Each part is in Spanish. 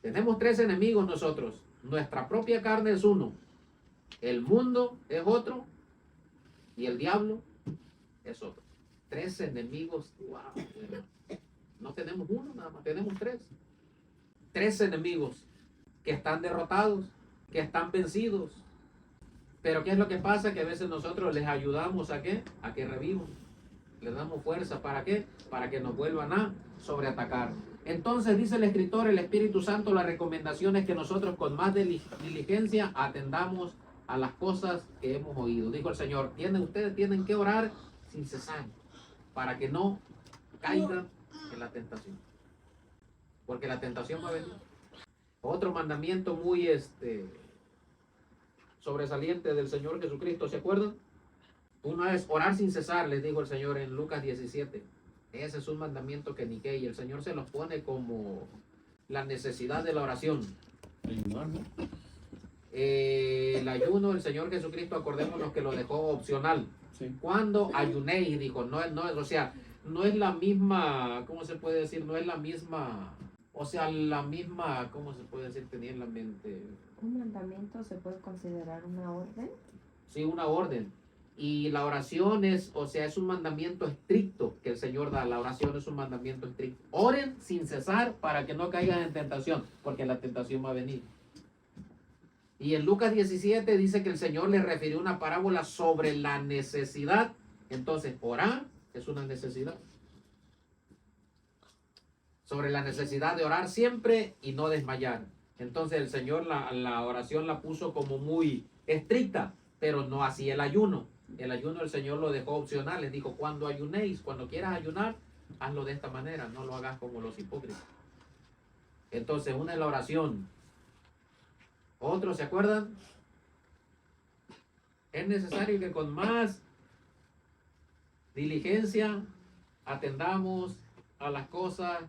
Tenemos tres enemigos nosotros. Nuestra propia carne es uno, el mundo es otro y el diablo es otro. Tres enemigos. Wow, hermano. No tenemos uno nada más, tenemos tres. Tres enemigos que están derrotados, que están vencidos. Pero ¿qué es lo que pasa? Que a veces nosotros les ayudamos a ¿qué? A que revivan. Les damos fuerza. ¿Para qué? Para que nos vuelvan a sobreatacar. Entonces dice el escritor, el Espíritu Santo, la recomendación es que nosotros con más diligencia atendamos a las cosas que hemos oído. Dijo el Señor, ustedes tienen que orar sin cesar para que no caigan en la tentación. Porque la tentación va a venir. Otro mandamiento muy sobresaliente del Señor Jesucristo, ¿se acuerdan? Uno es orar sin cesar, les dijo el Señor en Lucas 17. Ese es un mandamiento que niqué y el Señor se los pone como la necesidad de la oración. El ayuno, el Señor Jesucristo, acordémonos que lo dejó opcional. Sí. Cuando ayunéis, dijo, no es, o sea, no es la misma, ¿cómo se puede decir? No es la misma, o sea, la misma, ¿cómo se puede decir? Tenía en la mente. ¿Un mandamiento se puede considerar una orden? Sí, una orden. Y la oración es, o sea, es un mandamiento estricto que el Señor da. La oración es un mandamiento estricto. Oren sin cesar para que no caigan en tentación, porque la tentación va a venir. Y en Lucas 17 dice que el Señor le refirió una parábola sobre la necesidad. Entonces, orar es una necesidad. Sobre la necesidad de orar siempre y no desmayar. Entonces el Señor la oración la puso como muy estricta, pero no así el ayuno. El ayuno el Señor lo dejó opcional. Les dijo, cuando ayunéis, cuando quieras ayunar, hazlo de esta manera, no lo hagas como los hipócritas. Entonces, una es la oración. Otro, ¿se acuerdan? Es necesario que con más diligencia atendamos a las cosas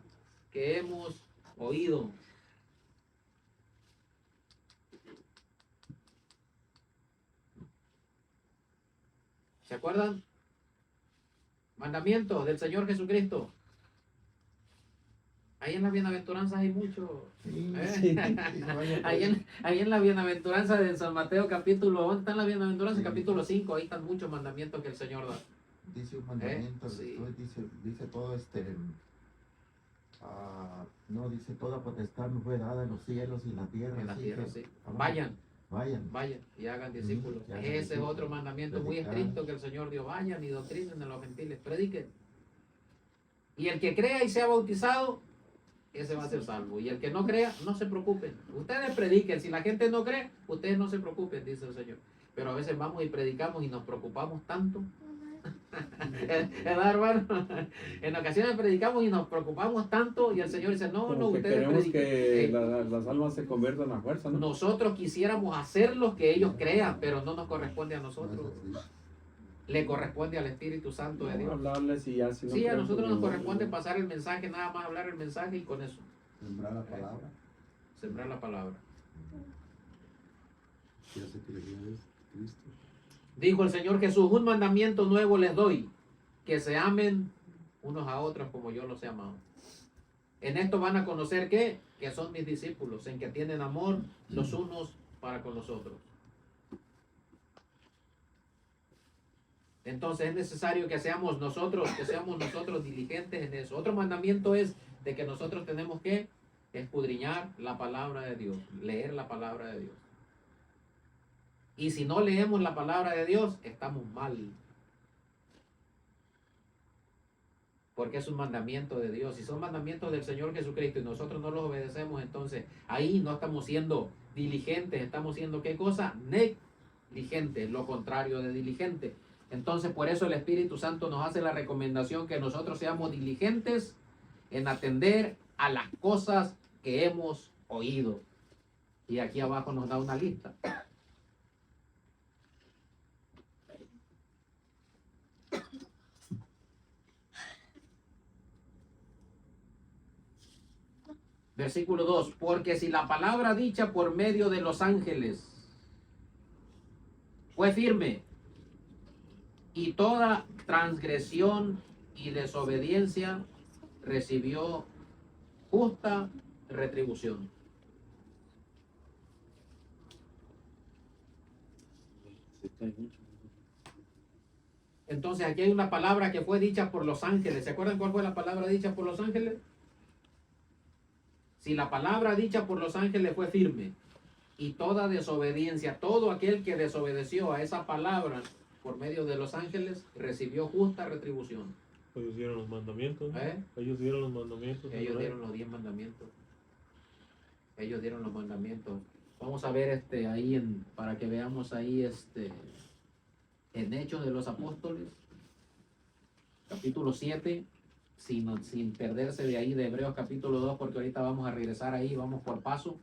que hemos oído. ¿Se acuerdan? Mandamiento del Señor Jesucristo. Ahí en las bienaventuranzas hay mucho. Sí, sí, ahí en la bienaventuranza de San Mateo capítulo, ¿dónde están las bienaventuranzas? Sí. Capítulo 5, ahí están muchos mandamientos que el Señor da. Dice un mandamiento, sí. dice todo no, dice toda potestad me fue dada en los cielos y la tierra. En la tierra, sí. Vayan y hagan discípulos. Ese es otro mandamiento muy estricto que el Señor dio. Vayan y doctrinen a los gentiles, prediquen. Y el que crea y sea bautizado, ese va a ser salvo. Y el que no crea, no se preocupen. Ustedes prediquen. Si la gente no cree, ustedes no se preocupen, dice el Señor. Pero a veces vamos y predicamos y nos preocupamos tanto. ¿Verdad, hermano? En ocasiones predicamos y nos preocupamos tanto y el Señor dice, no, como no, que ustedes queremos prediquen. que las almas se conviertan a fuerza, ¿no? Nosotros quisiéramos hacer lo que ellos crean, pero no nos corresponde a nosotros. Le corresponde al Espíritu Santo de Dios. Hablarles y ya, si no sí, a creen, nosotros pues, nos corresponde pasar el mensaje, nada más hablar el mensaje y con eso. Sembrar la palabra. Sembrar la palabra. Dijo el Señor Jesús, un mandamiento nuevo les doy, que se amen unos a otros como yo los he amado. En esto van a conocer que son mis discípulos, en que tienen amor los unos para con los otros. Entonces es necesario que seamos nosotros diligentes en eso. Otro mandamiento es de que nosotros tenemos que escudriñar la palabra de Dios, leer la palabra de Dios. Y si no leemos la palabra de Dios, estamos mal. Porque es un mandamiento de Dios. Si son mandamientos del Señor Jesucristo y nosotros no los obedecemos, entonces ahí no estamos siendo diligentes. Estamos siendo ¿qué cosa? Negligentes, lo contrario de diligente. Entonces por eso el Espíritu Santo nos hace la recomendación que nosotros seamos diligentes en atender a las cosas que hemos oído. Y aquí abajo nos da una lista. Versículo 2, porque si la palabra dicha por medio de los ángeles fue firme, y toda transgresión y desobediencia recibió justa retribución. Entonces aquí hay una palabra que fue dicha por los ángeles. ¿Se acuerdan cuál fue la palabra dicha por los ángeles? Si la palabra dicha por los ángeles fue firme, y toda desobediencia, todo aquel que desobedeció a esa palabra por medio de los ángeles, recibió justa retribución. Ellos dieron los mandamientos. ¿No? ¿Eh? Ellos dieron los mandamientos. Ellos dieron los 10 mandamientos. Ellos dieron los mandamientos. Vamos a ver ahí para que veamos ahí en Hechos de los Apóstoles, capítulo 7, sin perderse de ahí de Hebreos capítulo 2, porque ahorita vamos a regresar ahí, vamos por paso.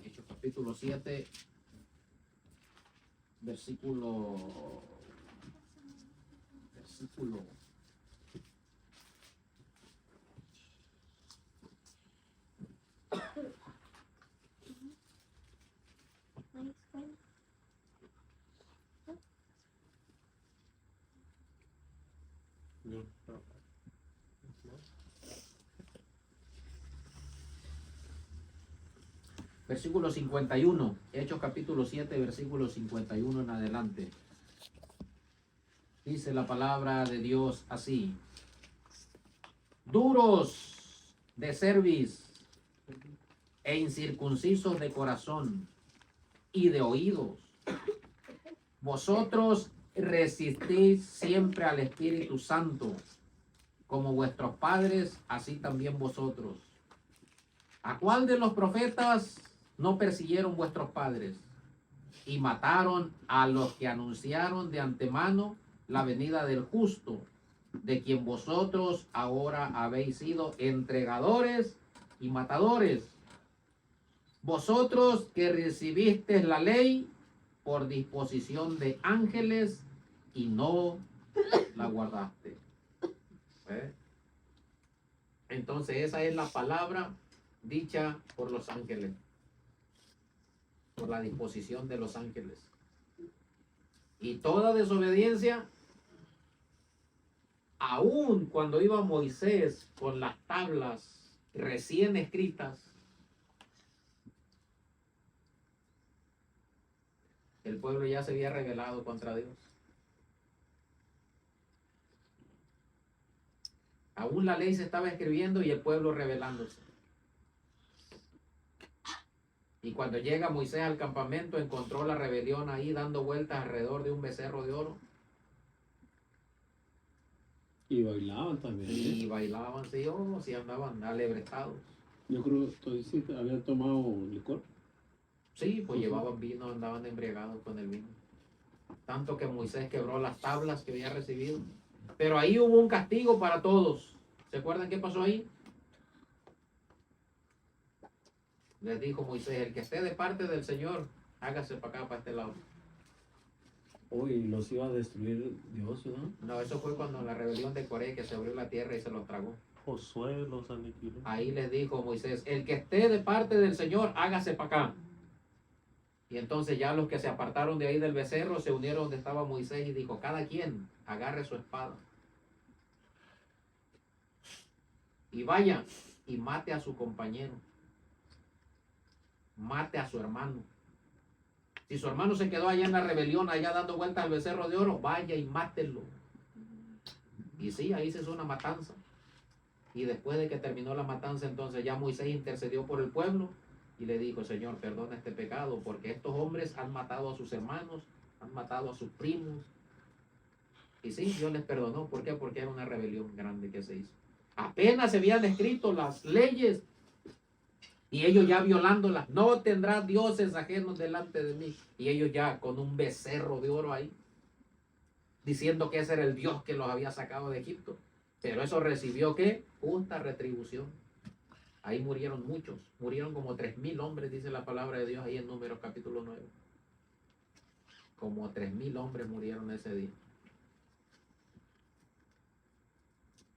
Hechos capítulo 7, versículo No. versículo 51, Hechos capítulo 7, versículo 51 en adelante. Dice la palabra de Dios así: duros de cerviz e incircuncisos de corazón y de oídos, vosotros resistís siempre al Espíritu Santo, como vuestros padres, así también vosotros. ¿A cuál de los profetas no persiguieron vuestros padres y mataron a los que anunciaron de antemano la venida del justo, de quien vosotros ahora habéis sido entregadores y matadores? Vosotros que recibisteis la ley por disposición de ángeles y no la guardaste. ¿Eh? Entonces esa es la palabra dicha por los ángeles, por la disposición de los ángeles. Y toda desobediencia, aun cuando iba Moisés con las tablas recién escritas, el pueblo ya se había rebelado contra Dios. Aún la ley se estaba escribiendo y el pueblo rebelándose. Y cuando llega Moisés al campamento, encontró la rebelión ahí dando vueltas alrededor de un becerro de oro. Y bailaban también. Y bailaban, sí andaban alebrestados. Yo creo que sí habían tomado licor. Sí, pues llevaban vino, andaban embriagados con el vino. Tanto que Moisés quebró las tablas que había recibido. Pero ahí hubo un castigo para todos. ¿Se acuerdan qué pasó ahí? Les dijo Moisés: el que esté de parte del Señor, hágase para acá, para este lado. Uy, los iba a destruir Dios, ¿no? No, eso fue cuando la rebelión de Coré, que se abrió la tierra y se los tragó. Josué los aniquiló. Ahí les dijo Moisés: el que esté de parte del Señor, hágase para acá. Y entonces ya los que se apartaron de ahí del becerro se unieron donde estaba Moisés y dijo: cada quien agarre su espada y vaya y mate a su compañero, mate a su hermano. Si su hermano se quedó allá en la rebelión, allá dando vueltas al becerro de oro, vaya y mátelo. Y sí, ahí se hizo una matanza. Y después de que terminó la matanza, entonces ya Moisés intercedió por el pueblo y le dijo: Señor, perdona este pecado, porque estos hombres han matado a sus hermanos, han matado a sus primos. Y sí, Dios les perdonó. ¿Por qué? Porque era una rebelión grande que se hizo. Apenas se habían escrito las leyes y ellos ya violándolas. No tendrá dioses ajenos delante de mí. Y ellos ya con un becerro de oro ahí, diciendo que ese era el Dios que los había sacado de Egipto. Pero eso recibió, ¿qué? Justa retribución. Ahí murieron muchos. Murieron como 3,000 hombres, dice la palabra de Dios ahí en Números capítulo 9. Como 3,000 hombres murieron ese día.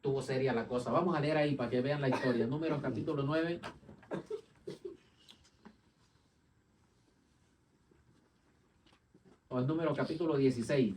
Tuvo seria la cosa. Vamos a leer ahí para que vean la historia. Números capítulo 9. o el número capítulo 16.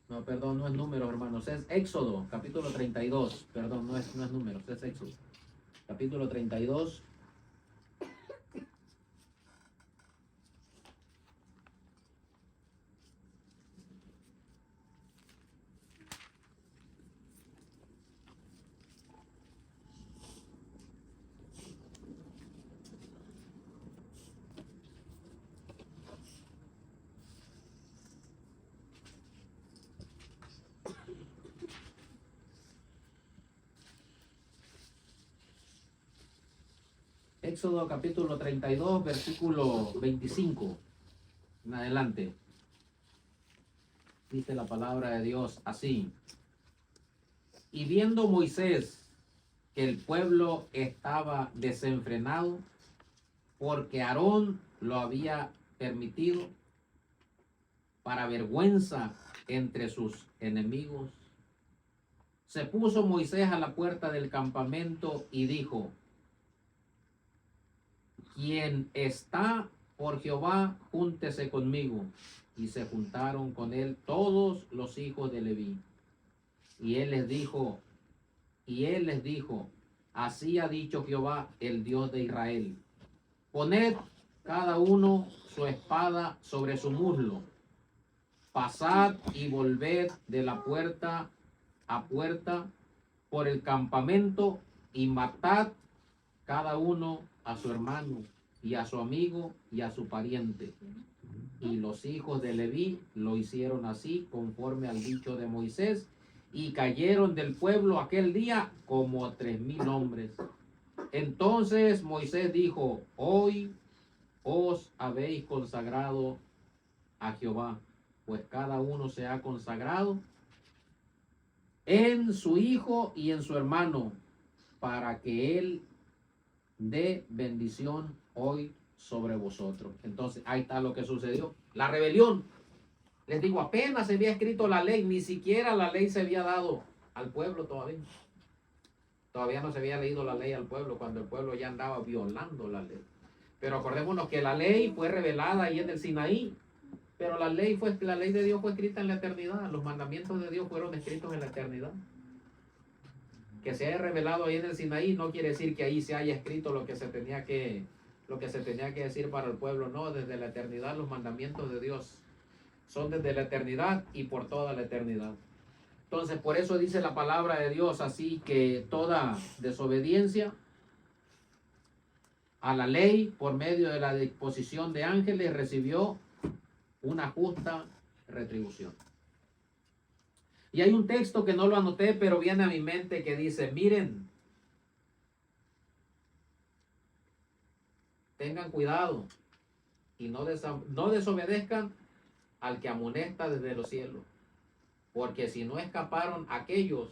No, perdón, no es números, hermanos, es Éxodo, capítulo 32. Perdón, no es números, es Éxodo. Capítulo 32. Éxodo capítulo 32, versículo 25 en adelante. Dice la palabra de Dios así. Y viendo Moisés que el pueblo estaba desenfrenado, porque Aarón lo había permitido, para vergüenza entre sus enemigos, se puso Moisés a la puerta del campamento y dijo: quien está por Jehová, júntese conmigo. Y se juntaron con él todos los hijos de Leví. Y él les dijo, así ha dicho Jehová, el Dios de Israel: poned cada uno su espada sobre su muslo, pasad y volved de la puerta a puerta por el campamento, y matad cada uno a su hermano y a su amigo y a su pariente. Y los hijos de Leví lo hicieron así, conforme al dicho de Moisés, y cayeron del pueblo aquel día como 3,000 hombres. Entonces Moisés dijo: hoy os habéis consagrado a Jehová, pues cada uno se ha consagrado en su hijo y en su hermano, para que él dé bendición hoy sobre vosotros. Entonces ahí está lo que sucedió, la rebelión. Les digo, apenas se había escrito la ley, ni siquiera la ley se había dado al pueblo todavía. Todavía no se había leído la ley al pueblo, cuando el pueblo ya andaba violando la ley. Pero acordémonos que la ley fue revelada ahí en el Sinaí, pero la ley de Dios fue escrita en la eternidad. Los mandamientos de Dios fueron escritos en la eternidad. Que se haya revelado ahí en el Sinaí no quiere decir que ahí se haya escrito lo que se tenía que decir para el pueblo. No, desde la eternidad los mandamientos de Dios son desde la eternidad y por toda la eternidad. Entonces, por eso dice la palabra de Dios así, que toda desobediencia a la ley por medio de la disposición de ángeles recibió una justa retribución. Y hay un texto que no lo anoté, pero viene a mi mente, que dice: miren, tengan cuidado y no desobedezcan al que amonesta desde los cielos, porque si no escaparon aquellos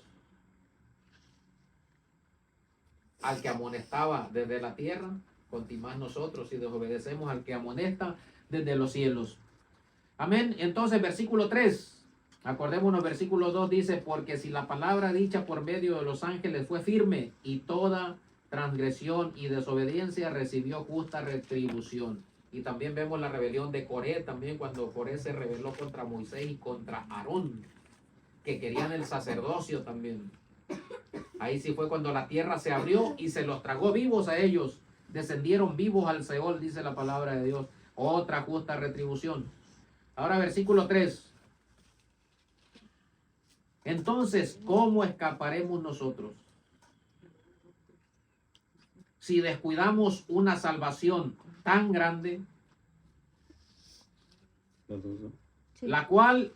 al que amonestaba desde la tierra, continuamos nosotros si desobedecemos al que amonesta desde los cielos. Amén. Entonces, versículo 3. Acordémonos, versículo 2 dice: porque si la palabra dicha por medio de los ángeles fue firme, y toda transgresión y desobediencia recibió justa retribución. Y también vemos la rebelión de Coré, también cuando Coré se rebeló contra Moisés y contra Aarón, que querían el sacerdocio también. Ahí sí fue cuando la tierra se abrió y se los tragó vivos a ellos. Descendieron vivos al Seol, dice la palabra de Dios. Otra justa retribución. Ahora versículo 3. Entonces, ¿cómo escaparemos nosotros si descuidamos una salvación tan grande, la cual,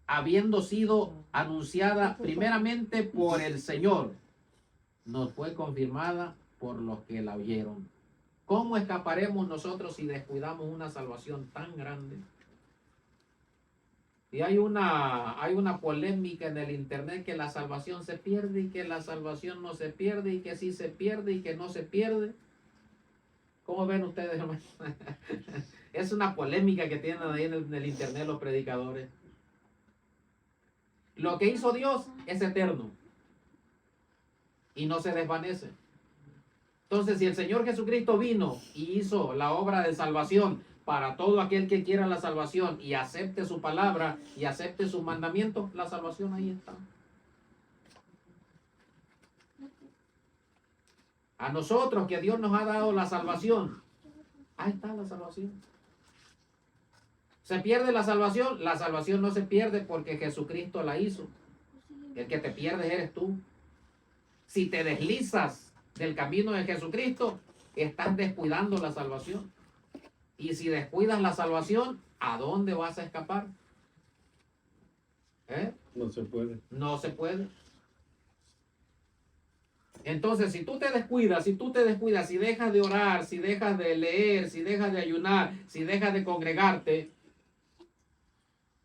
habiendo sido anunciada primeramente por el Señor, nos fue confirmada por los que la oyeron. ¿Cómo escaparemos nosotros si descuidamos una salvación tan grande? Y hay una polémica en el internet que la salvación se pierde y que la salvación no se pierde y que sí se pierde y que no se pierde. ¿Cómo ven ustedes, hermanos? Es una polémica que tienen ahí en el internet los predicadores. Lo que hizo Dios es eterno y no se desvanece. Entonces, si el Señor Jesucristo vino y hizo la obra de salvación para todo aquel que quiera la salvación y acepte su palabra y acepte sus mandamientos, la salvación ahí está. A nosotros que Dios nos ha dado la salvación, ahí está la salvación. ¿Se pierde la salvación? La salvación no se pierde porque Jesucristo la hizo. El que te pierdes eres tú. Si te deslizas del camino de Jesucristo, estás descuidando la salvación. Y si descuidas la salvación, ¿a dónde vas a escapar? No se puede. No se puede. Entonces, si tú te descuidas, si dejas de orar, si dejas de leer, si dejas de ayunar, si dejas de congregarte,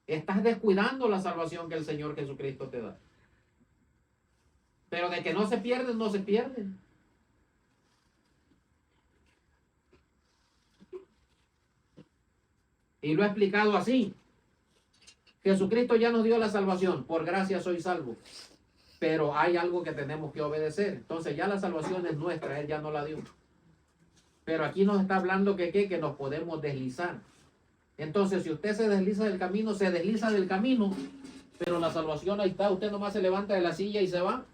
estás descuidando la salvación que el Señor Jesucristo te da. Pero de que no se pierde, no se pierde. Y lo he explicado así. Jesucristo ya nos dio la salvación. Por gracia soy salvo. Pero hay algo que tenemos que obedecer. Entonces ya la salvación es nuestra. Él ya no la dio. Pero aquí nos está hablando que nos podemos deslizar. Entonces si usted se desliza del camino, se desliza del camino. Pero la salvación ahí está. Usted nomás se levanta de la silla y se va.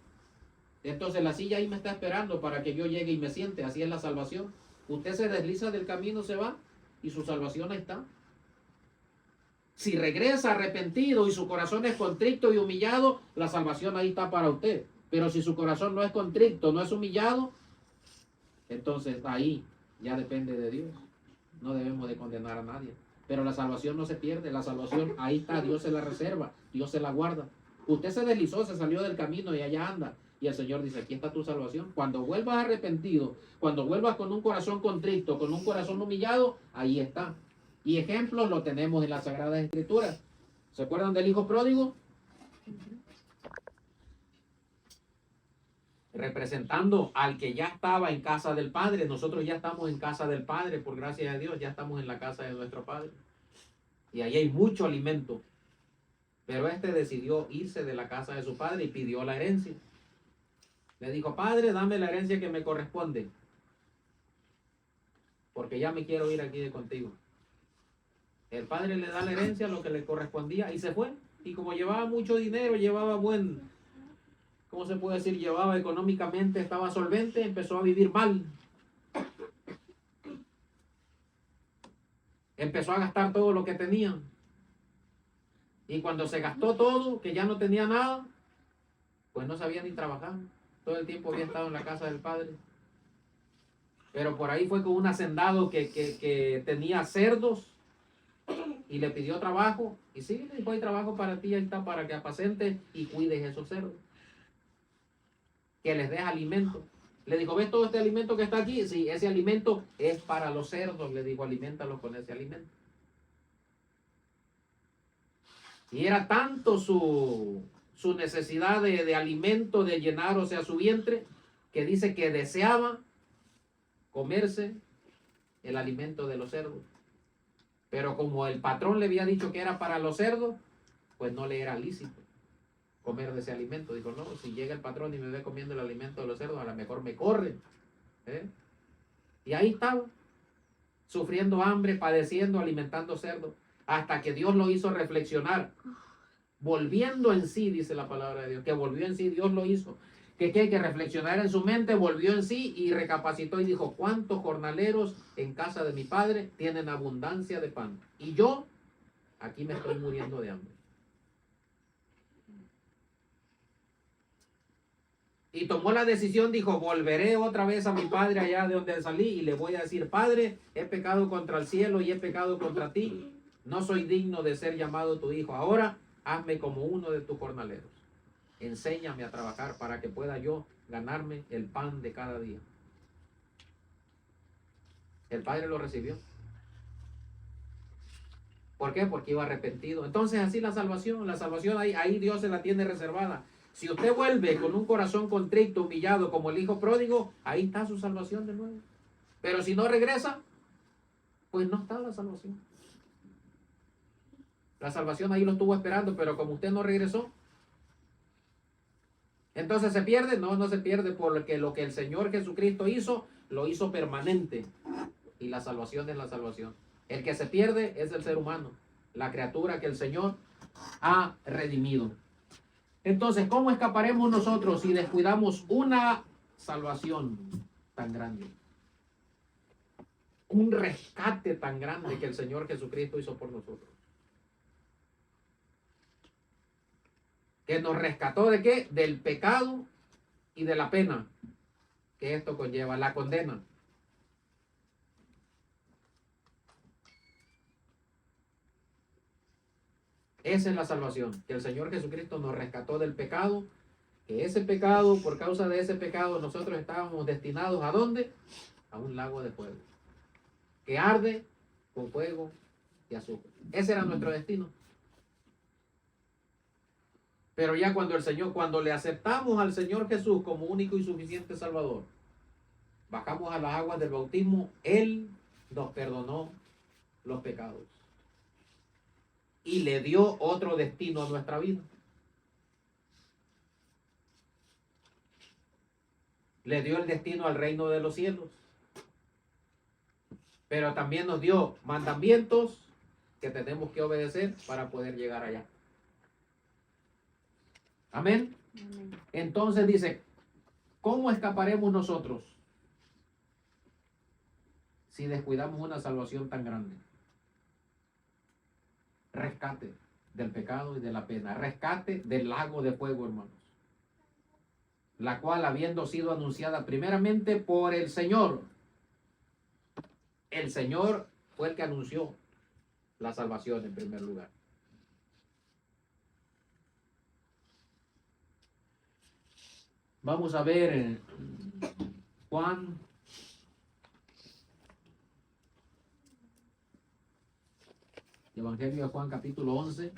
Entonces la silla ahí me está esperando para que yo llegue y me siente. Así es la salvación. Usted se desliza del camino, se va. Y su salvación ahí está. Si regresa arrepentido y su corazón es contrito y humillado, la salvación ahí está para usted. Pero si su corazón no es contrito, no es humillado, entonces ahí ya depende de Dios. No debemos de condenar a nadie. Pero la salvación no se pierde, la salvación ahí está, Dios se la reserva, Dios se la guarda. Usted se deslizó, se salió del camino y allá anda. Y el Señor dice, aquí está tu salvación. Cuando vuelvas arrepentido, cuando vuelvas con un corazón contrito, con un corazón humillado, ahí está. Y ejemplos lo tenemos en las Sagradas Escrituras. ¿Se acuerdan del hijo pródigo? Representando al que ya estaba en casa del Padre. Nosotros ya estamos en casa del Padre, por gracia de Dios, ya estamos en la casa de nuestro Padre. Y ahí hay mucho alimento. Pero este decidió irse de la casa de su padre y pidió la herencia. Le dijo, Padre, dame la herencia que me corresponde, porque ya me quiero ir aquí de contigo. El padre le da la herencia, lo que le correspondía, y se fue. Y como llevaba mucho dinero, llevaba ¿cómo se puede decir? Llevaba económicamente, estaba solvente, empezó a vivir mal. Empezó a gastar todo lo que tenía. Y cuando se gastó todo, que ya no tenía nada, pues no sabía ni trabajar. Todo el tiempo había estado en la casa del padre. Pero por ahí fue con un hacendado que tenía cerdos y le pidió trabajo. Y sí, le dijo, hay trabajo para ti, ahí está, para que apacentes y cuides esos cerdos. Que les des alimento. Le dijo, ¿ves todo este alimento que está aquí? Sí, ese alimento es para los cerdos. Le dijo, aliméntalos con ese alimento. Y era tanto su necesidad de alimento, de llenar, o sea, su vientre, que dice que deseaba comerse el alimento de los cerdos. Pero como el patrón le había dicho que era para los cerdos, pues no le era lícito comer de ese alimento. Dijo, no, si llega el patrón y me ve comiendo el alimento de los cerdos, a lo mejor me corren. Y ahí estaba, sufriendo hambre, padeciendo, alimentando cerdos, hasta que Dios lo hizo reflexionar, volviendo en sí, dice la palabra de Dios, que volvió en sí, Dios lo hizo, que reflexionara en su mente, volvió en sí y recapacitó y dijo, ¿cuántos jornaleros en casa de mi padre tienen abundancia de pan? Y yo, aquí me estoy muriendo de hambre. Y tomó la decisión, dijo, volveré otra vez a mi padre allá de donde salí y le voy a decir, Padre, he pecado contra el cielo y he pecado contra ti. No soy digno de ser llamado tu hijo. Ahora, hazme como uno de tus jornaleros. Enséñame a trabajar para que pueda yo ganarme el pan de cada día. El Padre lo recibió. ¿Por qué? Porque iba arrepentido. Entonces así la salvación ahí Dios se la tiene reservada. Si usted vuelve con un corazón contrito, humillado como el hijo pródigo, ahí está su salvación de nuevo. Pero si no regresa, pues no está la salvación. La salvación ahí lo estuvo esperando, pero como usted no regresó, entonces se pierde. No, no se pierde, porque lo que el Señor Jesucristo hizo, lo hizo permanente. Y la salvación es la salvación. El que se pierde es el ser humano, la criatura que el Señor ha redimido. Entonces, ¿cómo escaparemos nosotros si descuidamos una salvación tan grande? Un rescate tan grande que el Señor Jesucristo hizo por nosotros. Que nos rescató ¿de qué? Del pecado y de la pena que esto conlleva, la condena. Esa es la salvación, que el Señor Jesucristo nos rescató del pecado, que ese pecado, por causa de ese pecado, nosotros estábamos destinados ¿a dónde? A un lago de fuego, que arde con fuego y azufre. Ese era nuestro destino. Pero ya cuando le aceptamos al Señor Jesús como único y suficiente Salvador, bajamos a las aguas del bautismo, Él nos perdonó los pecados y le dio otro destino a nuestra vida. Le dio el destino al reino de los cielos. Pero también nos dio mandamientos que tenemos que obedecer para poder llegar allá. Amén. Amén. Entonces dice, ¿cómo escaparemos nosotros si descuidamos una salvación tan grande? Rescate del pecado y de la pena, rescate del lago de fuego, hermanos, la cual habiendo sido anunciada primeramente por el Señor fue el que anunció la salvación en primer lugar. Vamos a ver Juan Evangelio de Juan capítulo 11,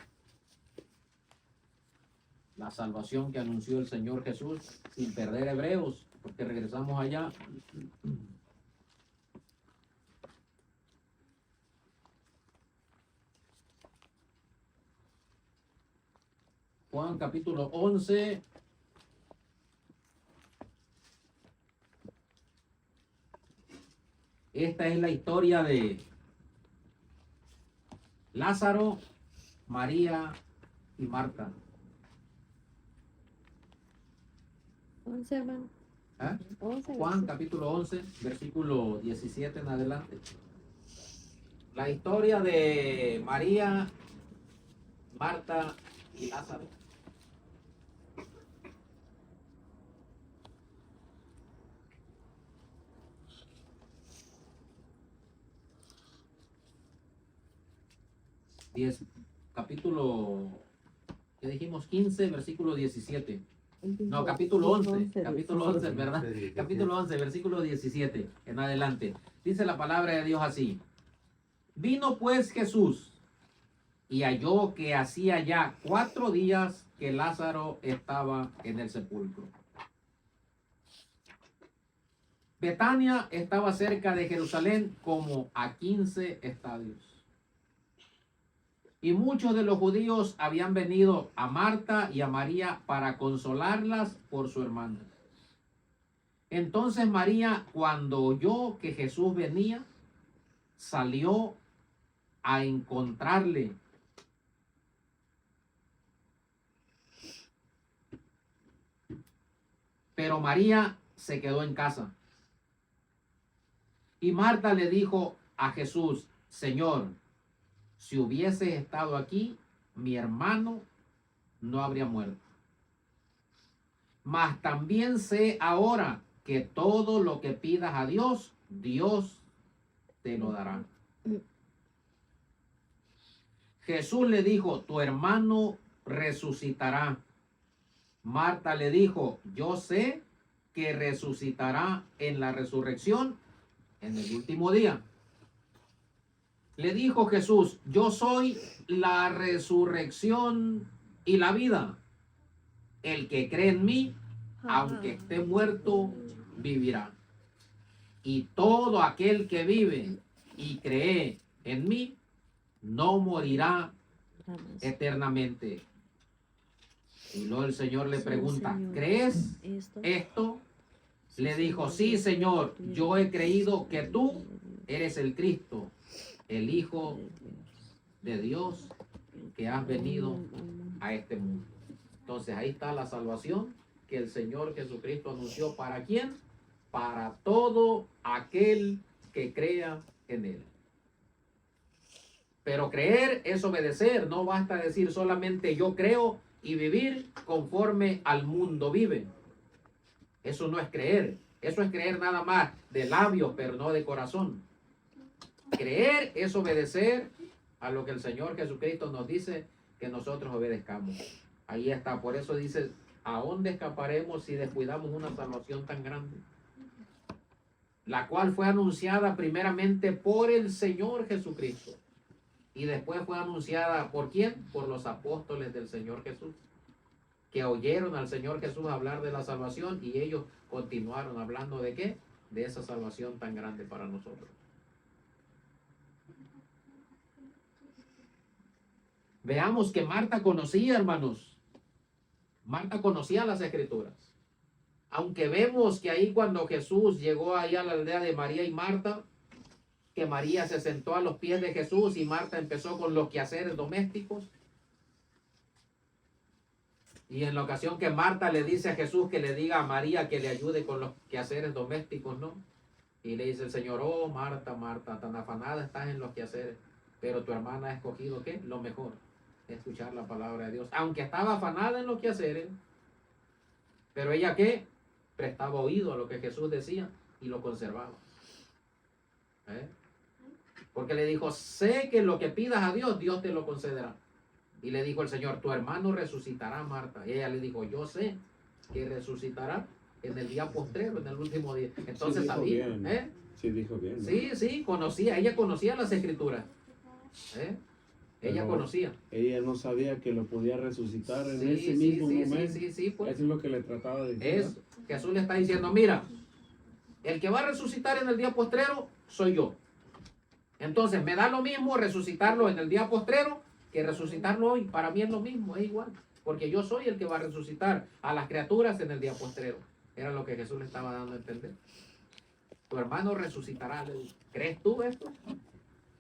la salvación que anunció el Señor Jesús, sin perder Hebreos, porque regresamos allá. Juan capítulo 11. Esta es la historia de Lázaro, María y Marta. 11, hermano. ¿Eh? 11, Juan capítulo 11, versículo 17 en adelante. La historia de María, Marta y Lázaro. Capítulo, ¿qué dijimos? 15, versículo 17. No, capítulo 11, capítulo 11, ¿verdad? Capítulo 11, versículo 17 en adelante. Dice la palabra de Dios así. Vino pues Jesús y halló que hacía ya 4 días que Lázaro estaba en el sepulcro. Betania estaba cerca de Jerusalén como a 15 estadios. Y muchos de los judíos habían venido a Marta y a María para consolarlas por su hermana. Entonces María, cuando oyó que Jesús venía, salió a encontrarle. Pero María se quedó en casa. Y Marta le dijo a Jesús, Señor, si hubiese estado aquí, mi hermano no habría muerto. Mas también sé ahora que todo lo que pidas a Dios, Dios te lo dará. Jesús le dijo, tu hermano resucitará. Marta le dijo, yo sé que resucitará en la resurrección en el último día. Le dijo Jesús, yo soy la resurrección y la vida. El que cree en mí, aunque esté muerto, vivirá. Y todo aquel que vive y cree en mí, no morirá eternamente. Y luego el Señor le pregunta, ¿crees esto? Le dijo, sí, Señor, yo he creído que tú eres el Cristo, el Hijo de Dios, que has venido a este mundo. Entonces ahí está la salvación que el Señor Jesucristo anunció. ¿Para quién? Para todo aquel que crea en Él. Pero creer es obedecer. No basta decir solamente yo creo y vivir conforme al mundo vive. Eso no es creer. Eso es creer nada más de labios, pero no de corazón. Creer es obedecer a lo que el Señor Jesucristo nos dice que nosotros obedezcamos. Ahí está. Por eso dice, ¿a dónde escaparemos si descuidamos una salvación tan grande? La cual fue anunciada primeramente por el Señor Jesucristo. Y después fue anunciada ¿por quién? Por los apóstoles del Señor Jesús, que oyeron al Señor Jesús hablar de la salvación y ellos continuaron hablando ¿de qué? De esa salvación tan grande para nosotros. Veamos que Marta conocía, hermanos. Marta conocía las Escrituras. Aunque vemos que ahí cuando Jesús llegó ahí a la aldea de María y Marta, que María se sentó a los pies de Jesús y Marta empezó con los quehaceres domésticos. Y en la ocasión que Marta le dice a Jesús que le diga a María que le ayude con los quehaceres domésticos, ¿no? Y le dice el Señor, oh Marta, Marta, tan afanada estás en los quehaceres, pero tu hermana ha escogido ¿qué? Lo mejor, escuchar la palabra de Dios. Aunque estaba afanada en los quehaceres, pero ella ¿qué? Prestaba oído a lo que Jesús decía y lo conservaba. Porque le dijo, sé que lo que pidas a Dios, Dios te lo concederá. Y le dijo el Señor, tu hermano resucitará, Marta. Y ella le dijo, yo sé que resucitará en el día postrero, en el último día. Entonces sí, sabía, bien. Sí, dijo bien, ¿no? Sí, conocía, ella conocía las Escrituras. Ella Pero conocía. Ella no sabía que lo podía resucitar en Sí, ese sí, mismo sí, momento. sí, pues. Eso es lo que le trataba de decir. Es, Jesús le está diciendo, mira, el que va a resucitar en el día postrero soy yo. Entonces me da lo mismo resucitarlo en el día postrero que resucitarlo hoy. Para mí es lo mismo, es igual. Porque yo soy el que va a resucitar a las criaturas en el día postrero. Era lo que Jesús le estaba dando a entender. Tu hermano resucitará. ¿Crees tú esto?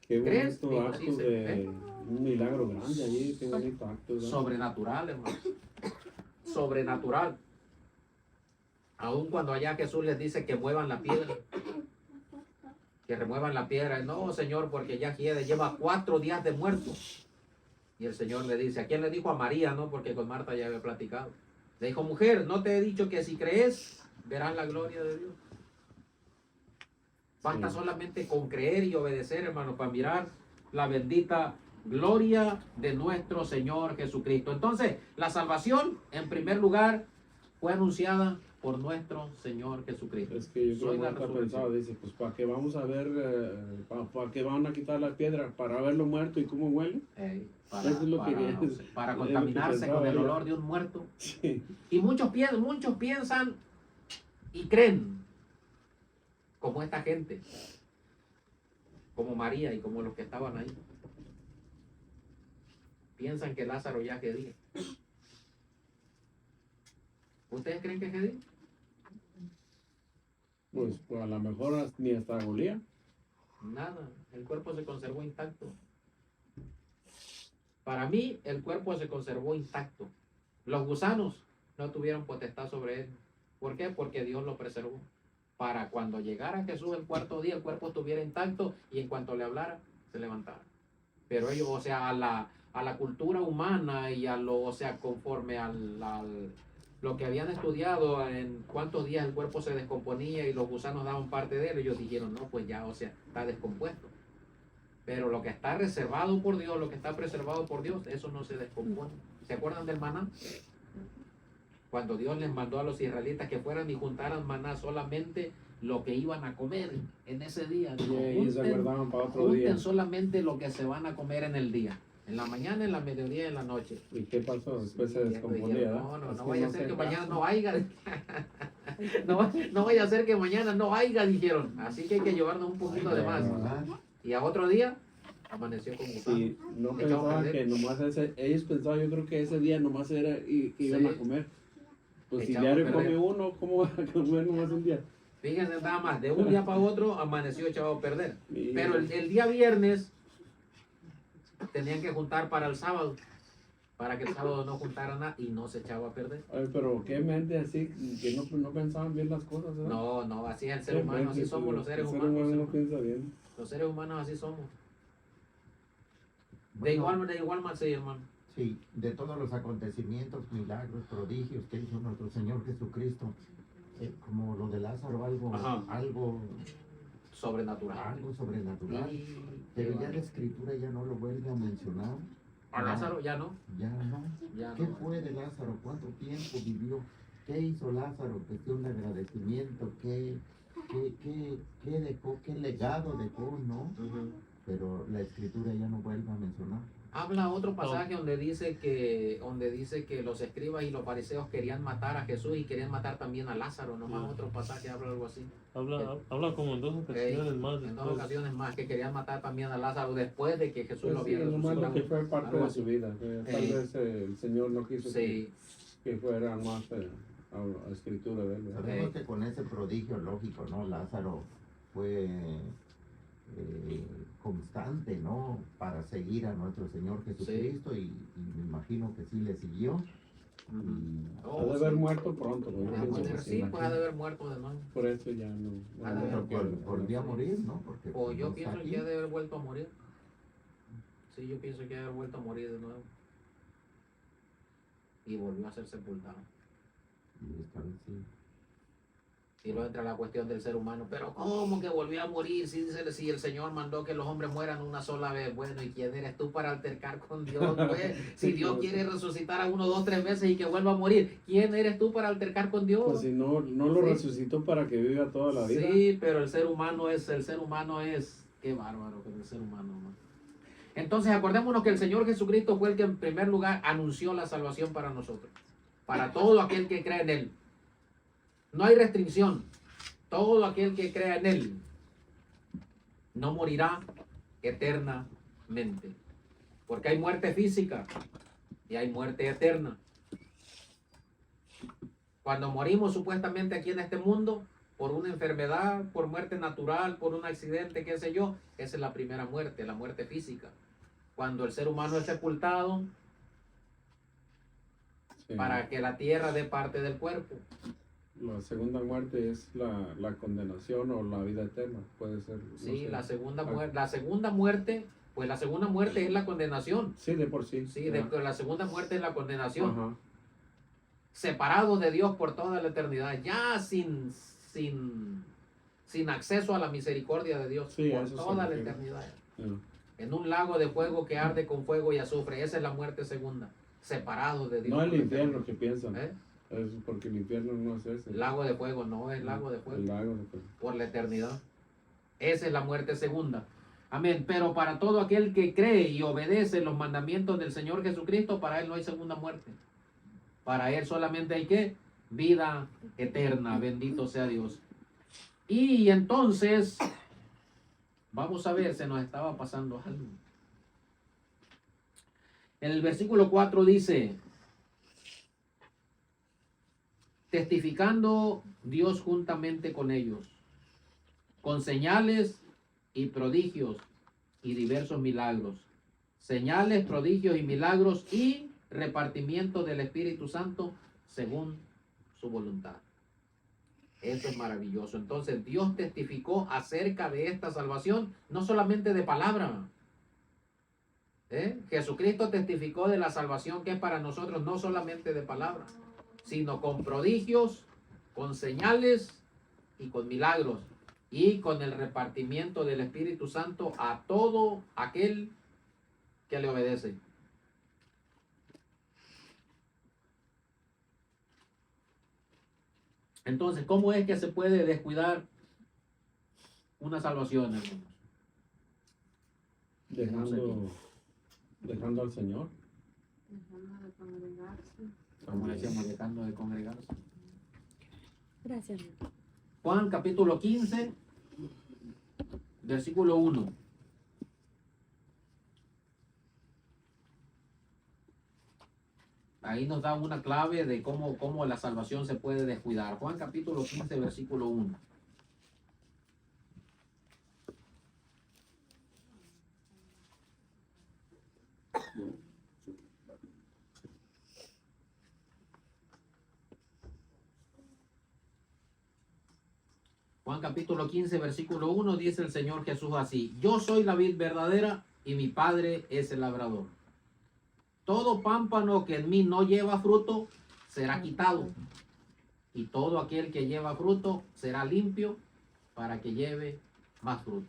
Qué ¿Crees? bonito Y acto dice, de un milagro grande allí, qué bonito acto, ¿verdad? Sobrenatural, hermano. Sobrenatural. Aun cuando allá Jesús les dice que muevan la piedra. Que remuevan la piedra. No, Señor, porque ya lleva 4 días de muerto. Y el Señor le dice, ¿a quién le dijo? A María, ¿no? Porque con Marta ya había platicado. Le dijo, mujer, ¿no te he dicho que si crees, verás la gloria de Dios? Basta solamente con creer y obedecer, hermano, para mirar la bendita gloria de nuestro Señor Jesucristo. Entonces, la salvación, en primer lugar, fue anunciada por nuestro Señor Jesucristo. Es que yo Soy creo la que está resurrección. pensado, dice, pues ¿para qué vamos a ver, para qué van a quitar la piedra? ¿Para verlo muerto y cómo huele? Para, Eso es lo que para- viene. para Es lo que contaminarse pensaba con el ella. olor de un muerto. Sí. Y muchos piensan y creen como esta gente, como María y como los que estaban ahí. Piensan que Lázaro ya que día. ¿Ustedes creen que es día? Pues a lo mejor ni hasta golía. Nada, el cuerpo se conservó intacto. Para mí, el cuerpo se conservó intacto. Los gusanos no tuvieron potestad sobre él. ¿Por qué? Porque Dios lo preservó. Para cuando llegara Jesús el 4º día, el cuerpo estuviera intacto y en cuanto le hablara, se levantara. Pero ellos, o sea, a la cultura humana y a lo, o sea, conforme lo que habían estudiado en cuántos días el cuerpo se descomponía y los gusanos daban parte de él, ellos dijeron, no, pues ya, o sea, está descompuesto. Pero lo que está reservado por Dios, lo que está preservado por Dios, eso no se descompone. ¿Se acuerdan del maná? Cuando Dios les mandó a los israelitas que fueran y juntaran maná, solamente lo que iban a comer en ese día. Dijo, Y se guardaban para otro día. junten solamente lo que se van a comer en el día. En la mañana, en la mediodía y en la noche. ¿Y qué pasó? Después Sí, se descomponía, dijeron, ¿verdad? no, Es no vaya a ser se que mañana casa. no haya. No vaya a ser que mañana no haya, dijeron. Así que hay que llevarnos un poquito de más. Y a otro día, amaneció con gusano. Sí, no Echado a pensaban perder. que nomás ellos pensaban, yo creo que ese día nomás era y que iban Sí. a comer. Pues si Echado a diario perder. come uno, ¿cómo va a comer nomás un día? Fíjense nada más, de un día para otro amaneció echado a perder. Y- Pero el día viernes tenían que juntar para el sábado, para que el sábado no juntaran nada y no se echaba a perder. Ay, pero qué mente así, que no pensaban bien las cosas, ¿verdad? No, no, así es el ser Qué humano, así mente, somos los seres el ser humanos. humano no hermano. piensa bien. Los seres humanos así somos. De Bueno, igual manera, sí, hermano. sí, de todos los acontecimientos, milagros, prodigios que hizo nuestro Señor Jesucristo, como lo de Lázaro, Ajá. algo Sobrenatural. sobrenatural. Y- Pero ya la Escritura ya no lo vuelve a mencionar. a Lázaro ya no. Ya no. Ya ¿Qué no. fue de Lázaro? ¿Cuánto tiempo vivió? ¿Qué hizo Lázaro? Cuestión de agradecimiento. ¿Qué dejó? ¿Qué legado dejó? ¿No? Ujú. Pero la Escritura ya no vuelve a mencionar. Habla otro pasaje donde dice que los escribas y los fariseos querían matar a Jesús y querían matar también a Lázaro. Nomás otro pasaje habla algo así. Habla como en dos ocasiones más. En dos después. ocasiones más que querían matar también a Lázaro después de que Jesús Pues lo sí, había nomás lo que resucitado. fue parte Algo de así. su vida. Tal vez el Señor no quiso Sí, que fuera más a escritura de él, ¿verdad? Sabemos que con ese prodigio lógico, ¿no? Lázaro fue constante, ¿no? Para seguir a nuestro Señor Jesucristo y me imagino que sí le siguió. Y Oh, Ha de sí. haber muerto pronto, ¿no? De Yo alguna pienso manera que sí, pues ha de haber muerto de nuevo. Por eso ya no. Ha de haber pero volvió a morir, ¿no? Porque O yo no está pienso aquí. que ha de haber vuelto a morir. Sí, yo pienso que ha de haber vuelto a morir de nuevo. Y volvió a ser sepultado. Y esta vez sí. Y luego entra la cuestión del ser humano. Pero ¿cómo que volvió a morir si el Señor mandó que los hombres mueran una sola vez? Bueno, ¿y quién eres tú para altercar con Dios? Pues? Si Dios quiere resucitar a uno, dos, tres veces y que vuelva a morir, ¿quién eres tú para altercar con Dios? Pues si no lo Sí. resucitó para que viva toda la vida. Sí, pero el ser humano es, qué bárbaro que es el ser humano, hermano. Entonces acordémonos que el Señor Jesucristo fue el que en primer lugar anunció la salvación para nosotros, para todo aquel que cree en Él. No hay restricción. Todo aquel que crea en Él no morirá eternamente. Porque hay muerte física y hay muerte eterna. Cuando morimos supuestamente aquí en este mundo, por una enfermedad, por muerte natural, por un accidente, qué sé yo, esa es la primera muerte, la muerte física. Cuando el ser humano es sepultado Sí. para que la tierra dé parte del cuerpo. La segunda muerte es la condenación o la vida eterna, puede ser. no Sí, sé. la segunda muerte, pues la segunda muerte es la condenación. Sí, de por sí. Sí, ya. la segunda muerte es la condenación. Ajá. Separados de Dios por toda la eternidad, ya sin acceso a la misericordia de Dios Sí, a por eso se toda la refiere. eternidad. Ya. En un lago de fuego que arde con fuego y azufre. Esa es la muerte segunda. Separados de Dios. No el por la infierno eternidad. que piensan. ¿Eh? Es porque el infierno no es ese. El lago de fuego no es lago de El fuego. lago de fuego. Por la eternidad. Esa es la muerte segunda. Amén. Pero para todo aquel que cree y obedece los mandamientos del Señor Jesucristo, para él no hay segunda muerte. Para él solamente hay que vida eterna. Bendito sea Dios. Y entonces, vamos a ver, se nos estaba pasando algo. En el versículo 4 dice, testificando Dios juntamente con ellos, con señales y prodigios y diversos milagros. Señales, prodigios y milagros y repartimiento del Espíritu Santo según su voluntad. Esto es maravilloso. Entonces Dios testificó acerca de esta salvación, no solamente de palabra. Jesucristo testificó de la salvación que es para nosotros, no solamente de palabra, sino con prodigios, con señales y con milagros y con el repartimiento del Espíritu Santo a todo aquel que le obedece. Entonces, ¿cómo es que se puede descuidar una salvación, hermanos. Dejando al Señor. Dejando de congregarse. Como decíamos, dejando de congregarse. Gracias, hermano. Juan capítulo 15, versículo 1. Ahí nos da una clave de cómo la salvación se puede descuidar. Juan capítulo 15, versículo 1. Juan capítulo 15, versículo 1, dice el Señor Jesús así: yo soy la vid verdadera y mi Padre es el labrador. Todo pámpano que en mí no lleva fruto será quitado, y todo aquel que lleva fruto será limpio para que lleve más fruto.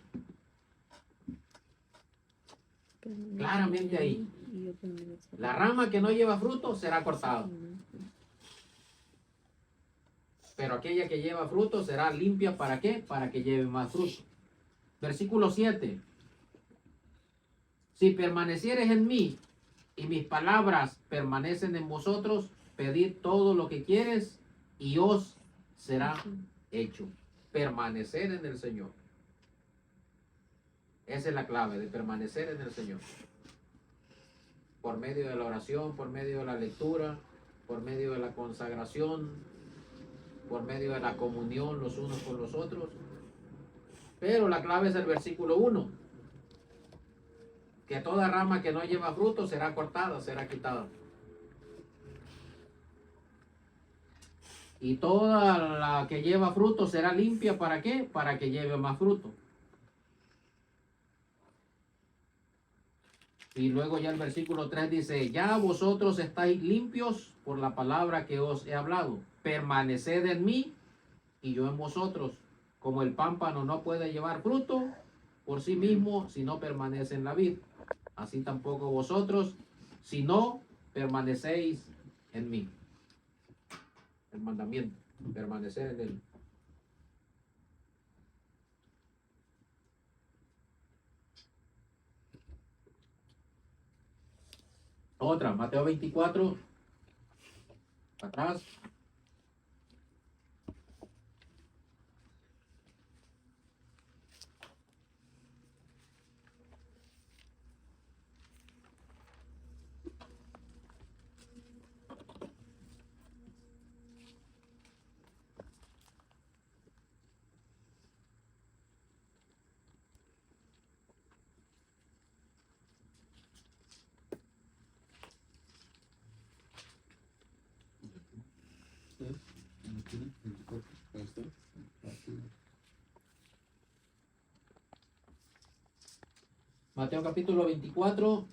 Claramente ahí. La rama que no lleva fruto será cortada, pero aquella que lleva fruto será limpia. ¿Para qué? Para que lleve más fruto. Versículo 7. Si permanecieres en mí y mis palabras permanecen en vosotros, pedid todo lo que quieres y os será hecho. Permanecer en el Señor. Esa es la clave de permanecer en el Señor. Por medio de la oración, por medio de la lectura, por medio de la consagración, por medio de la comunión los unos con los otros. Pero la clave es el versículo 1. Que toda rama que no lleva fruto será cortada, será quitada. Y toda la que lleva fruto será limpia. ¿Para qué? Para que lleve más fruto. Y luego ya el versículo 3 dice: ya vosotros estáis limpios por la palabra que os he hablado. Permaneced en mí y yo en vosotros. Como el pámpano no puede llevar fruto por sí mismo si no permanece en la vid, así tampoco vosotros si no permanecéis en mí. El mandamiento, permanecer en él. Otra, Mateo 24, atrás. Mateo capítulo 24.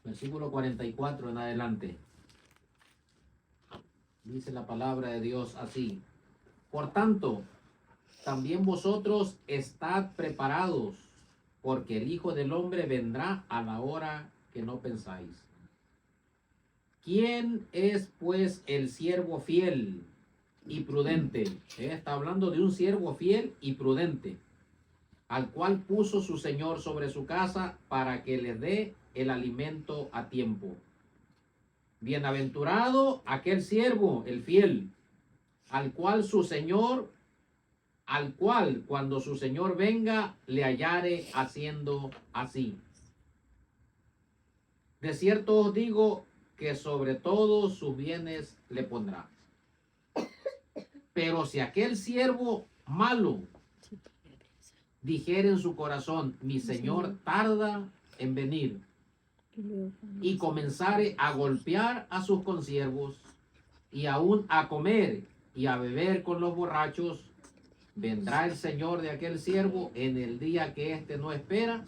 Versículo 44 en adelante. Dice la palabra de Dios así: por tanto, también vosotros estad preparados, porque el Hijo del Hombre vendrá a la hora que no pensáis. ¿Quién es pues el siervo fiel y prudente? Está hablando de un siervo fiel y prudente, al cual puso su Señor sobre su casa para que le dé el alimento a tiempo. Bienaventurado aquel siervo, el fiel, al cual cuando su Señor venga le hallare haciendo así. De cierto os digo que sobre todos sus bienes le pondrá. Pero si aquel siervo malo dijere en su corazón: mi Señor tarda en venir, y comenzare a golpear a sus consiervos, y aún a comer y a beber con los borrachos, vendrá el Señor de aquel siervo en el día que éste no espera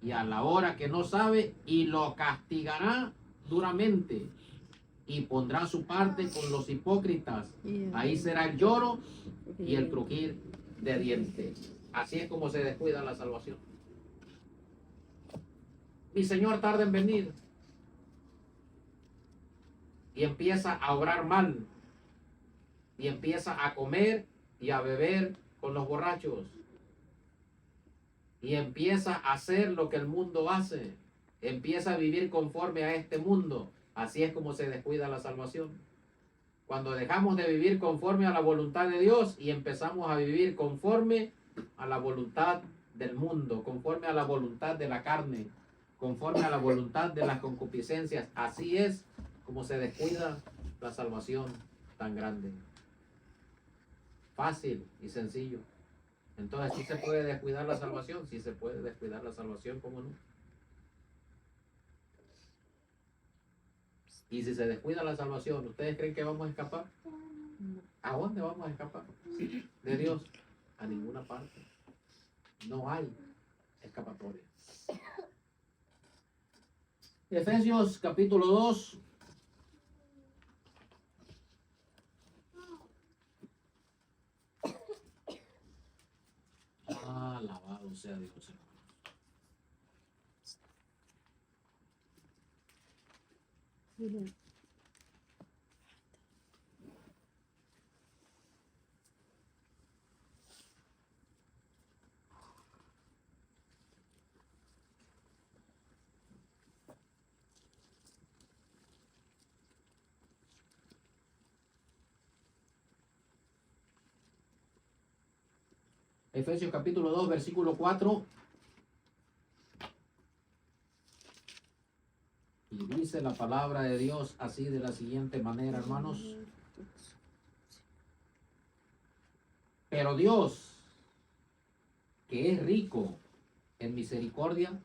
y a la hora que no sabe, y lo castigará duramente, y pondrá su parte con los hipócritas. Ahí será el lloro y el crujir de dientes. Así es como se descuida la salvación. Mi Señor tarda en venir. y empieza a obrar mal y empieza a comer y a beber con los borrachos y empieza a hacer lo que el mundo hace, empieza a vivir conforme a este mundo. Así es como se descuida la salvación. Cuando dejamos de vivir conforme a la voluntad de Dios y empezamos a vivir conforme a la voluntad del mundo, conforme a la voluntad de la carne, conforme a la voluntad de las concupiscencias, así es como se descuida la salvación tan grande. Fácil y sencillo. Entonces, ¿sí se puede descuidar la salvación? Sí se puede descuidar la salvación, ¿cómo no? Y si se descuida la salvación, ¿ustedes creen que vamos a escapar? ¿A dónde vamos a escapar? De Dios. A ninguna parte. No hay escapatoria. Efesios capítulo 2. Alabado sea Dios, hermanos. Efesios capítulo 2, versículo 4. Y dice la palabra de Dios así de la siguiente manera, hermanos. Pero Dios, que es rico en misericordia,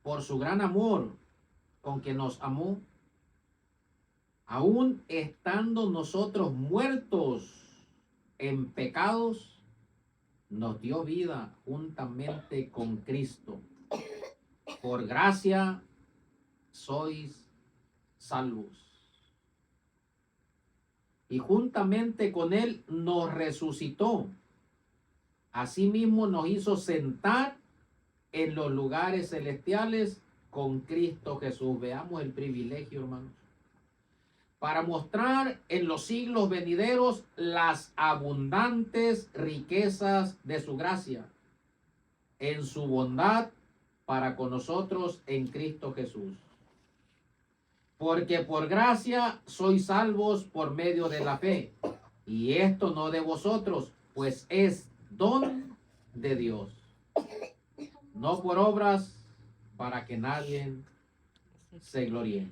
por su gran amor con que nos amó, aún estando nosotros muertos en pecados, nos dio vida juntamente con Cristo. Por gracia sois salvos. Y juntamente con Él nos resucitó. Asimismo nos hizo sentar en los lugares celestiales con Cristo Jesús. Veamos el privilegio, hermanos. Para mostrar en los siglos venideros las abundantes riquezas de su gracia, en su bondad para con nosotros en Cristo Jesús. Porque por gracia sois salvos por medio de la fe, y esto no de vosotros, pues es don de Dios, no por obras, para que nadie se gloríe.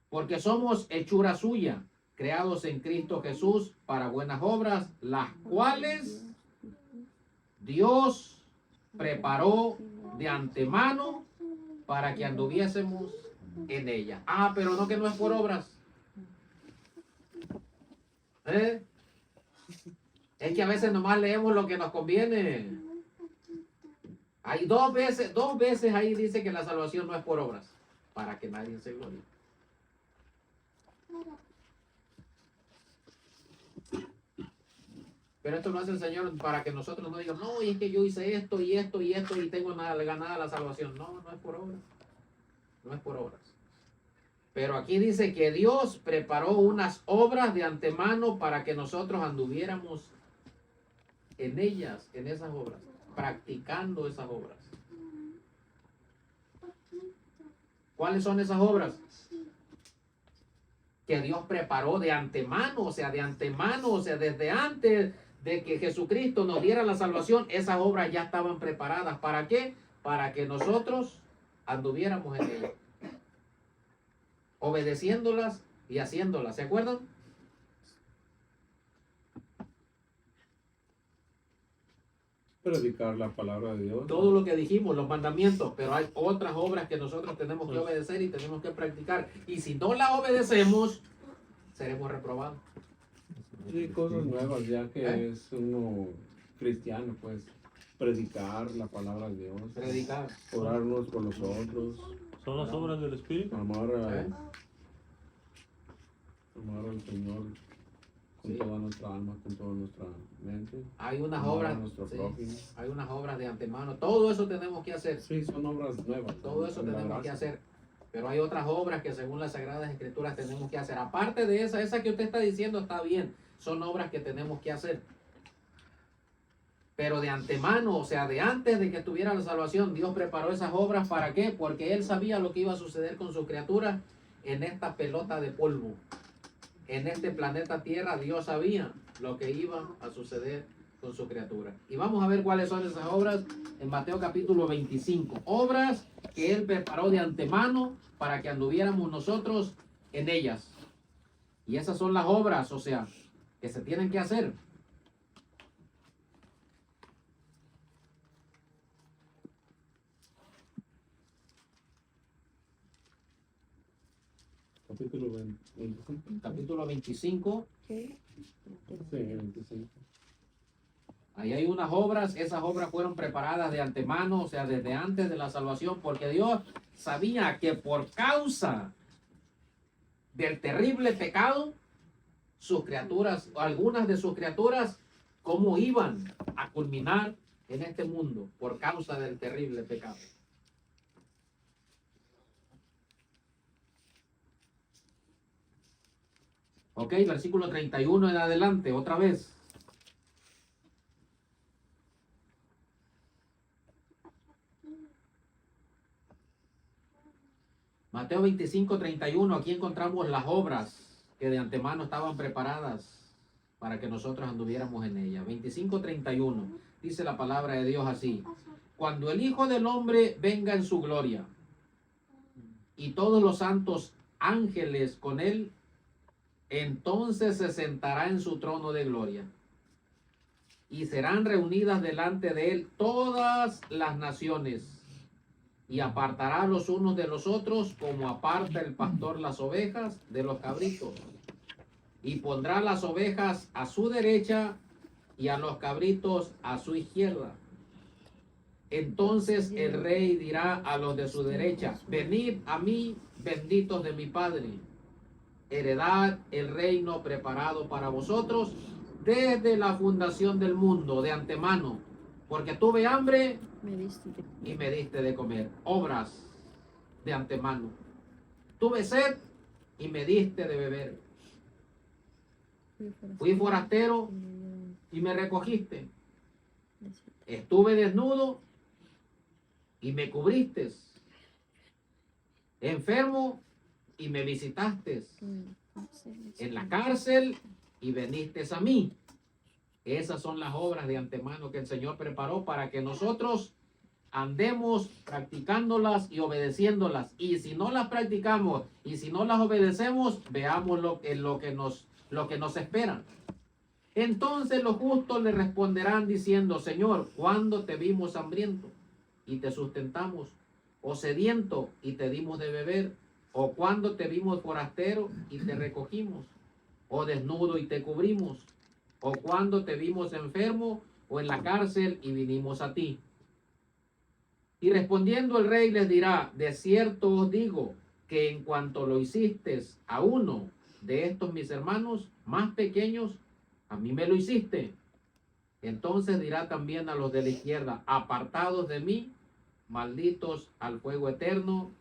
Porque somos hechura suya, creados en Cristo Jesús para buenas obras, las cuales Dios preparó de antemano para que anduviésemos en ella. Ah, pero no, que no es por obras. Es que a veces nomás leemos lo que nos conviene. Hay dos veces ahí dice que la salvación no es por obras, para que nadie se gloríe. Pero esto lo hace el Señor para que nosotros no digamos, no, y es que yo hice esto y esto y esto y tengo ganada la salvación. No, no es por obras. No es por obras. Pero aquí dice que Dios preparó unas obras de antemano para que nosotros anduviéramos en ellas, en esas obras, practicando esas obras. ¿Cuáles son esas obras? Que Dios preparó de antemano, o sea, desde antes de que Jesucristo nos diera la salvación, esas obras ya estaban preparadas. ¿Para qué? Para que nosotros anduviéramos en ellas, obedeciéndolas y haciéndolas. ¿Se acuerdan? Predicar la palabra de Dios. Todo lo que dijimos, los mandamientos, pero hay otras obras que nosotros tenemos que obedecer y tenemos que practicar. Y si no las obedecemos, seremos reprobados. Sí, cosas nuevas, ya que es uno cristiano, pues, predicar la palabra de Dios. Predicar. Orar unos por los otros. Son las obras del Espíritu. Amar al Señor con Sí. toda nuestra alma, con toda nuestra mente. Hay unas Amar a obras, nuestro sí, prójimo. hay unas obras de antemano. Todo eso tenemos que hacer. Sí, son obras nuevas. Todo eso en la tenemos que gracia. hacer Pero hay otras obras que según las Sagradas Escrituras tenemos que hacer. Aparte de esa que usted está diciendo está bien. Son obras que tenemos que hacer. Pero de antemano, o sea, de antes de que tuviera la salvación, Dios preparó esas obras. ¿Para qué? Porque Él sabía lo que iba a suceder con sus criaturas en esta pelota de polvo. En este planeta Tierra, Dios sabía lo que iba a suceder con su criatura. Y vamos a ver cuáles son esas obras en Mateo capítulo 25. Obras que Él preparó de antemano para que anduviéramos nosotros en ellas. Y esas son las obras, o sea, que se tienen que hacer. Capítulo 25. Capítulo 25. ¿Qué? Sí, 25. Ahí hay unas obras, esas obras fueron preparadas de antemano, o sea, desde antes de la salvación, porque Dios sabía que por causa del terrible pecado, sus criaturas, algunas de sus criaturas, cómo iban a culminar en este mundo por causa del terrible pecado. Ok, versículo 31 en adelante, otra vez. Mateo 25, 31, aquí encontramos las obras que de antemano estaban preparadas para que nosotros anduviéramos en ellas. 25, 31, dice la palabra de Dios así: cuando el Hijo del Hombre venga en su gloria y todos los santos ángeles con él, entonces se sentará en su trono de gloria y serán reunidas delante de él todas las naciones, y apartará los unos de los otros como aparta el pastor las ovejas de los cabritos, y pondrá las ovejas a su derecha y a los cabritos a su izquierda. Entonces el rey dirá a los de su derecha: venid a mí, benditos de mi Padre, heredad el reino preparado para vosotros desde la fundación del mundo, de antemano, porque tuve hambre Me diste y me diste de comer. Obras de antemano. Tuve sed y me diste de beber. Fui forastero y me recogiste. Estuve desnudo y me cubriste. Enfermo y me visitaste. En la cárcel y viniste a mí. Esas son las obras de antemano que el Señor preparó para que nosotros andemos practicándolas y obedeciéndolas. Y si no las practicamos y si no las obedecemos, veamos lo que nos espera. Entonces los justos le responderán diciendo: Señor, ¿cuándo te vimos hambriento y te sustentamos, o sediento y te dimos de beber? ¿O cuándo te vimos forastero y te recogimos, o desnudo y te cubrimos? ¿O cuándo te vimos enfermo o en la cárcel y vinimos a ti? Y respondiendo el rey les dirá: de cierto os digo que en cuanto lo hiciste a uno de estos mis hermanos más pequeños, a mí me lo hiciste. Entonces dirá también a los de la izquierda: apartados de mí, malditos al fuego eterno,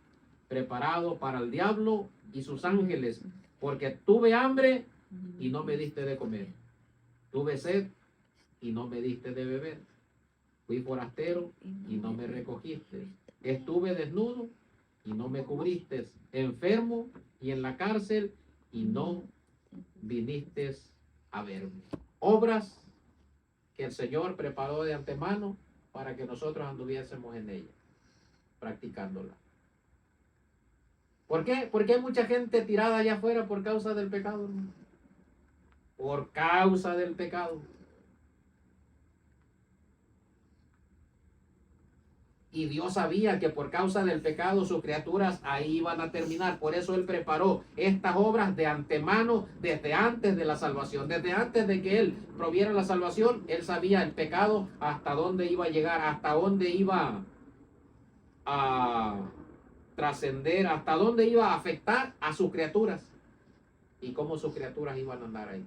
preparado para el diablo y sus ángeles, porque tuve hambre y no me diste de comer. Tuve sed y no me diste de beber. Fui forastero y no me recogiste. Estuve desnudo y no me cubriste. Enfermo y en la cárcel y no viniste a verme. Obras que el Señor preparó de antemano para que nosotros anduviésemos en ellas, practicándolas. ¿Por qué? Porque hay mucha gente tirada allá afuera por causa del pecado, hermano. Por causa del pecado. Y Dios sabía que por causa del pecado sus criaturas ahí iban a terminar. Por eso Él preparó estas obras de antemano desde antes de la salvación. Desde antes de que Él proviera la salvación, Él sabía el pecado hasta dónde iba a llegar, hasta dónde iba a trascender, hasta dónde iba a afectar a sus criaturas y cómo sus criaturas iban a andar ahí.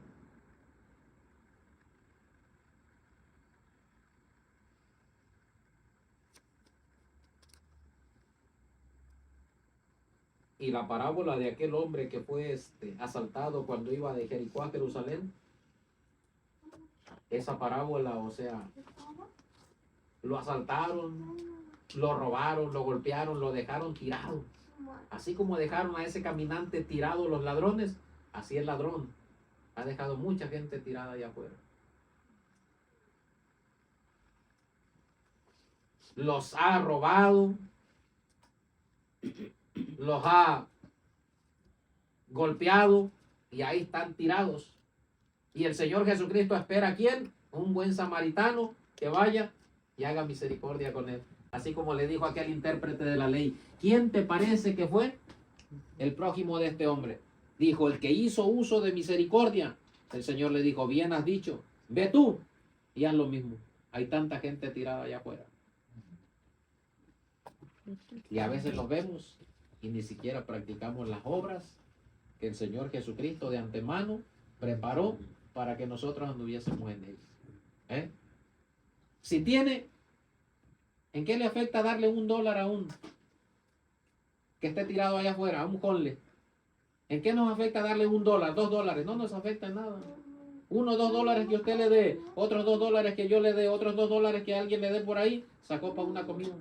Y la parábola de aquel hombre que fue asaltado cuando iba de Jericó a Jerusalén, esa parábola, o sea, lo asaltaron, lo robaron, lo golpearon, lo dejaron tirado. Así como dejaron a ese caminante tirado los ladrones, así el ladrón ha dejado mucha gente tirada allá afuera. Los ha robado, los ha golpeado y ahí están tirados. Y el Señor Jesucristo espera a quién? Un buen samaritano que vaya y haga misericordia con él. Así como le dijo aquel intérprete de la ley, ¿quién te parece que fue el prójimo de este hombre? Dijo, el que hizo uso de misericordia. El Señor le dijo, bien has dicho, ve tú y haz lo mismo. Hay tanta gente tirada allá afuera. Y a veces los vemos y ni siquiera practicamos las obras que el Señor Jesucristo de antemano preparó para que nosotros anduviésemos en ellos. Si tiene, ¿en qué le afecta darle $1 a un que esté tirado allá afuera, a un jonle? ¿En qué nos afecta darle $1, $2? No nos afecta en nada. $1 o $2 que usted le dé, otros $2 que yo le dé, otros $2 que alguien le dé por ahí, sacó para una comida.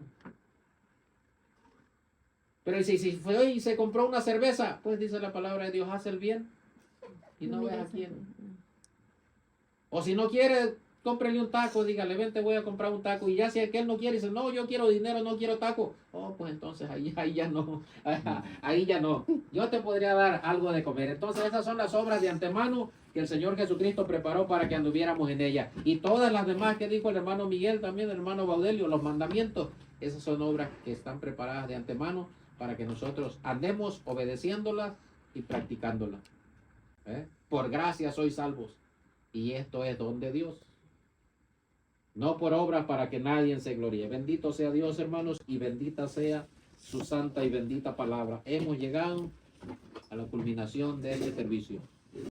Pero si fue y se compró una cerveza, pues dice la palabra de Dios, hace el bien y no veas a quién. O si no quiere, cómprele un taco, dígale, ven, te voy a comprar un taco. Y ya si aquel no quiere, dice, no, yo quiero dinero, no quiero taco. Oh, pues entonces ahí ya no, ahí ya no. Yo te podría dar algo de comer. Entonces esas son las obras de antemano que el Señor Jesucristo preparó para que anduviéramos en ellas. Y todas las demás que dijo el hermano Miguel, también el hermano Baudelio, los mandamientos, esas son obras que están preparadas de antemano para que nosotros andemos obedeciéndolas y practicándolas. Por gracia sois salvos. Y esto es don de Dios. No por obras para que nadie se gloríe. Bendito sea Dios, hermanos, y bendita sea su santa y bendita palabra. Hemos llegado a la culminación de este servicio.